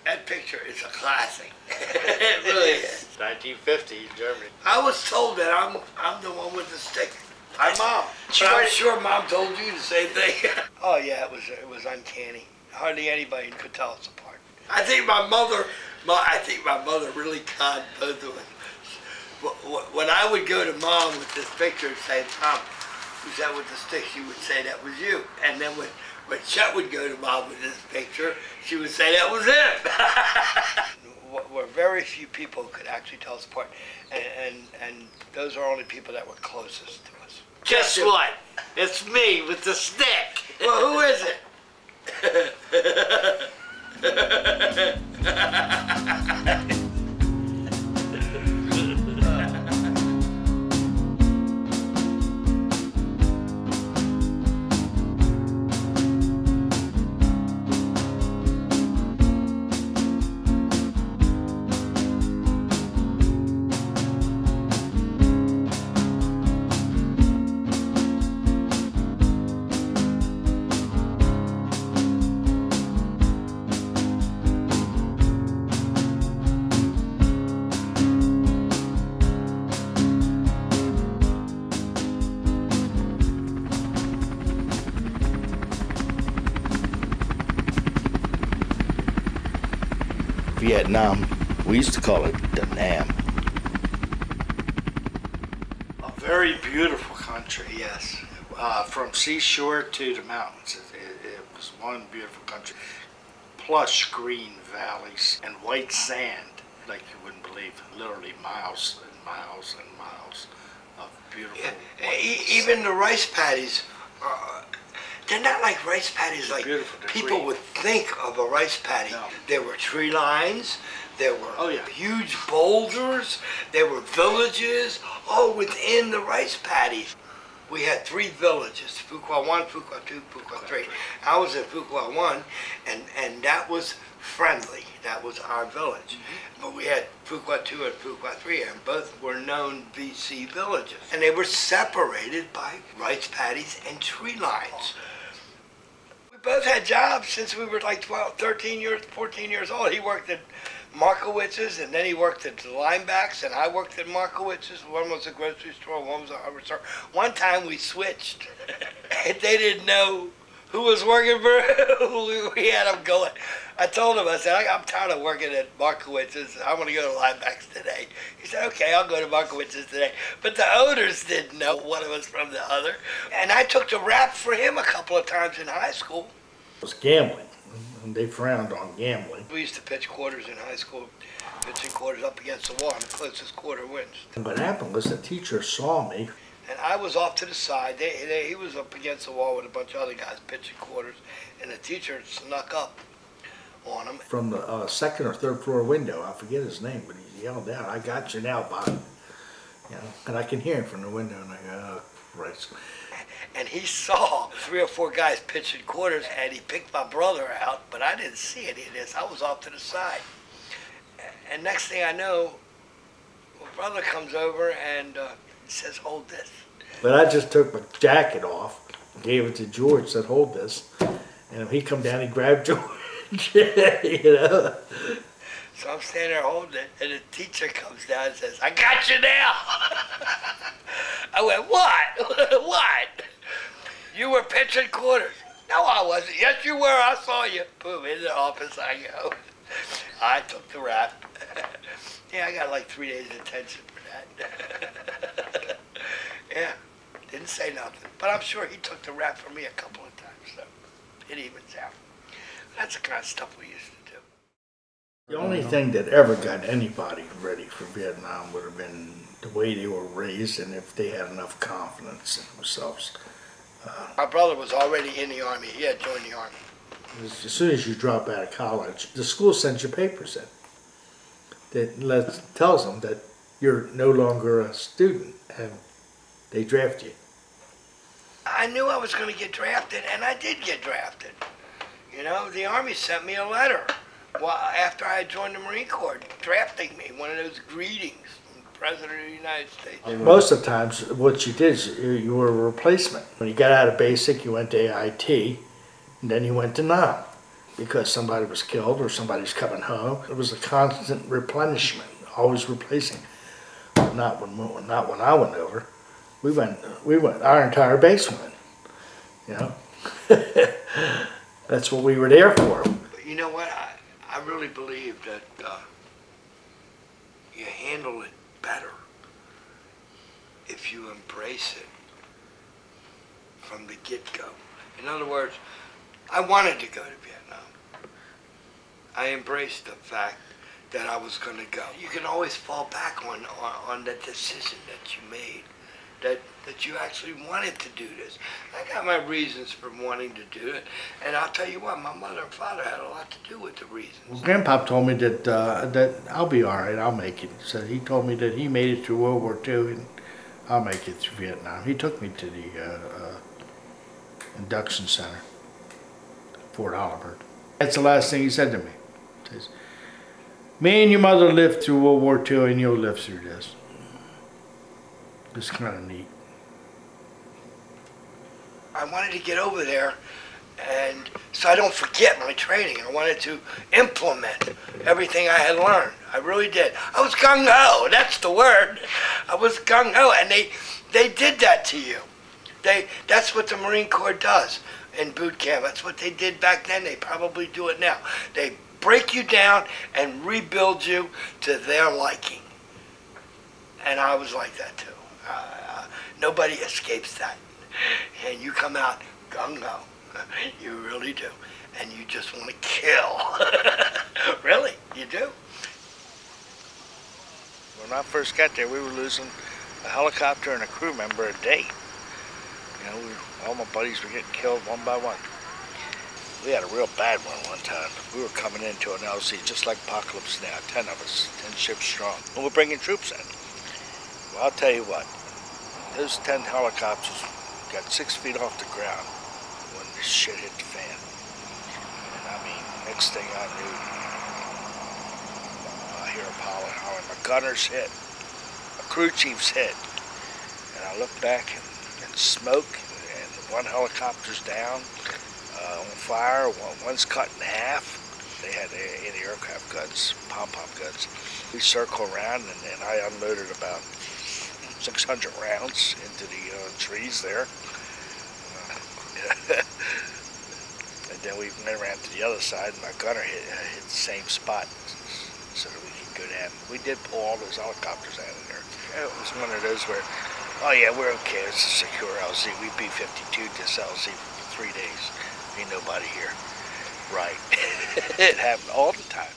That picture is a classic. It really is. 1950 in Germany. I was told that I'm the one with the stick. Hi, Mom. But I'm sure Mom told you the same thing. Oh yeah, it was uncanny. Hardly anybody could tell us apart. I think my mother really conned both of us. When I would go to Mom with this picture and say, Mom, who's that with the stick? She would say that was you. And then when Chet would go to Mom with this picture, she would say that was him. Where very few people could actually tell us apart, and those are only people that were closest to us. Guess what? It's me with the stick. Well, who is it? Vietnam, we used to call it the Nam. A very beautiful country, yes. From seashore to the mountains, it was one beautiful country. Plush green valleys and white sand, like you wouldn't believe. Literally miles and miles and miles of beautiful. Yeah, even the rice paddies. They're not like rice paddies like people would think of a rice paddy. No. There were tree lines, there were yeah. huge boulders, there were villages, all within the rice paddies. We had 3 villages, Fuqua 1, Fuqua 2, Fuqua 3. I was in Fuqua 1, and that was friendly. That was our village. But we had Fuqua 2 and Fuqua 3, and both were known BC villages. And they were separated by rice paddies and tree lines. We both had jobs since we were like 12, 13 years, 14 years old. He worked at Markowitz's, and then he worked at the Linebacks, and I worked at Markowitz's. One was a grocery store, one was a hardware store. One time we switched, and they didn't know who was working for who. We had them going. I told him, I said, I'm tired of working at Markowitz's. I want to go to Linebacks today. He said, okay, I'll go to Markowitz's today. But the owners didn't know one of us from the other. And I took the rap for him a couple of times in high school. It was gambling, and they frowned on gambling. We used to pitch quarters in high school, pitching quarters up against the wall, and the closest quarter wins. And what happened was the teacher saw me. And I was off to the side. He was up against the wall with a bunch of other guys pitching quarters, and the teacher snuck up on him. From the second or third floor window, I forget his name, but he yelled out, "I got you now, Bob." You know, and I can hear him from the window, and I go, "Oh, Christ." And he saw 3 or 4 guys pitching quarters, and he picked my brother out, but I didn't see any of this. I was off to the side. And next thing I know, my brother comes over and says, "Hold this." But I just took my jacket off, gave it to George, said, "Hold this." And he come down, he grabbed George, you know. So I'm standing there holding it, and the teacher comes down and says, "I got you now." I went, "What? What? You were pitching quarters?" "No, I wasn't." "Yes, you were. I saw you." Boom, in the office I go. I took the rap. Yeah, I got like 3 days detention for that. Yeah, didn't say nothing. But I'm sure he took the rap for me a couple of times, so it evens out. That's the kind of stuff we used to do. The only thing that ever got anybody ready for Vietnam would have been the way they were raised and if they had enough confidence in themselves. My brother was already in the Army. He had joined the Army. As soon as you drop out of college, the school sends you papers in that tells them that you're no longer a student and they draft you. I knew I was going to get drafted, and I did get drafted. You know, the Army sent me a letter after I had joined the Marine Corps, drafting me, one of those greetings from the President of the United States. Most of the times, what you did is you were a replacement. When you got out of basic, you went to AIT, and then you went to NOM. because somebody was killed or somebody's coming home. It was a constant replenishment, always replacing. Not when I went over. We went, our entire base went, you know. That's what we were there for. But you know what? I really believe that you handle it better if you embrace it from the get-go. In other words, I wanted to go to Vietnam. I embraced the fact that I was going to go. You can always fall back on the decision that you made, that you actually wanted to do this. I got my reasons for wanting to do it, and I'll tell you what, my mother and father had a lot to do with the reasons. Well, Grandpa told me that that I'll be all right, I'll make it. So he told me that he made it through World War II, and I'll make it through Vietnam. He took me to the induction center, Fort Oliver. That's the last thing he said to me. He says, "Me and your mother lived through World War II, and you'll live through this." It's kind of neat. I wanted to get over there, and so I don't forget my training. I wanted to implement everything I had learned. I really did. I was gung-ho, that's the word. I was gung-ho, and they did that to you. That's what the Marine Corps does in boot camp. That's what they did back then. They probably do it now. They break you down and rebuild you to their liking. And I was like that too. Nobody escapes that. And you come out gung-ho. You really do. And you just want to kill. Really, you do. When I first got there, we were losing a helicopter and a crew member a day. You know, all my buddies were getting killed one by one. We had a real bad one time. We were coming into an LZ just like Apocalypse Now, 10 of us, 10 ships strong. And we're bringing troops in. Well, I'll tell you what, those 10 helicopters got 6 feet off the ground when this shit hit the fan. And I mean, next thing I knew, I hear a pilot hollering, "My gunner's hit, my crew chief's hit." And I look back and smoke, and one helicopter's down, on fire, one's cut in half. They had anti-aircraft guns, pom-pom guns. We circle around, and I unloaded about 600 rounds into the trees there. And then we went around to the other side, and my gunner hit the same spot so that we could go down. We did pull all those helicopters out of there. It was one of those where, oh yeah, we're okay, it's a secure LZ. We B-52 this LZ for 3 days. Ain't nobody here. Right. It happened all the time.